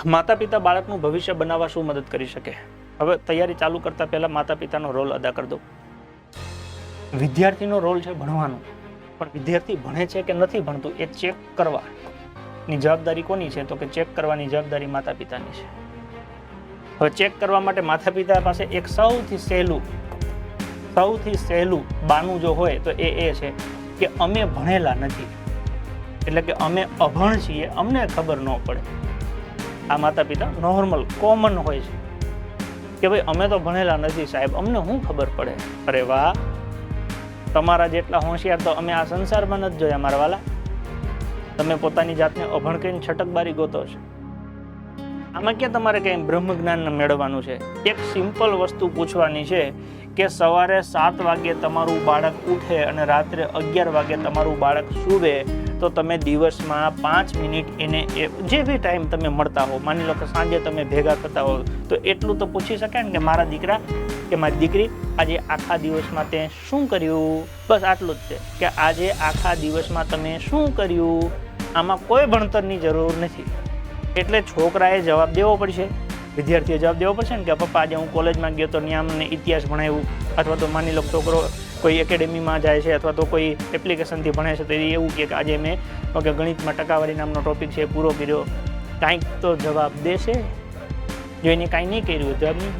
માતા પિતા બાળકનું ભવિષ્ય બનાવવા શું મદદ કરી શકે? હવે તૈયારી ચાલુ કરતા પહેલા માતા પિતાનો રોલ અદા કરી દો. વિદ્યાર્થીનો રોલ છે ભણવાનો, પણ વિદ્યાર્થી ભણે છે કે નથી ભણતું એ ચેક કરવાની જવાબદારી કોની છે? તો કે ચેક કરવાની જવાબદારી માતા પિતાની છે. હવે ચેક કરવા માટે માતા પિતા પાસે એક સૌથી સહેલું બાનું જો હોય તો એ છે કે અમે ભણેલા નથી, એટલે કે અમે અભણ છીએ, અમને ખબર ન પડે. આ માતા પિતા નોર્મલ કોમન હોય છે કે ભાઈ અમે તો ભણેલા નથી સાહેબ, અમને શું ખબર પડે. અરે વાહ, તમારા જેટલા હોશિયાર તો અમે આ સંસારમાં નથી જોયા મારા વાલા. તમે પોતાની જાતને અભણ કહીને છટકબારી ગોતો છો. આમાં ક્યાં તમારે કંઈ બ્રહ્મ જ્ઞાન મેળવવાનું છે? એક સિમ્પલ વસ્તુ પૂછવાની છે કે સવારે 7 વાગે તમારું બાળક ઉઠે અને રાત્રે 11 વાગે તમારું બાળક સૂવે તો તમે દિવસમાં 5 મિનિટ એને જે બી ટાઈમ તમે મળતા હો, માની લો કે સાંજે તમે ભેગા થતા હો, તો એટલું તો પૂછી શકાય ને કે મારા દીકરા કે મારી દીકરી આજે આખા દિવસમાં તે શું કર્યું? બસ આટલું જ છે કે આજે આખા દિવસમાં તમે શું કર્યું. આમાં કોઈ ભણતરની જરૂર નથી. એટલે છોકરાએ જવાબ દેવો પડશે, વિદ્યાર્થીએ જવાબ દેવો પડશે ને કે પપ્પા આજે હું કોલેજમાં ગયો તો ત્યાં અમને ઇતિહાસ ભણાવ્યું, અથવા તો માની લો છોકરો કોઈ એકેડેમીમાં જાય છે અથવા તો કોઈ એપ્લિકેશનથી ભણે છે તો એ એવું કે આજે મેં ગણિતમાં ટકાવારી નામનો ટોપિક છે પૂરો કર્યો. કાંઈક તો જવાબ દેશે. જો એને કાંઈ નહીં કર્યું જવાબ નહીં.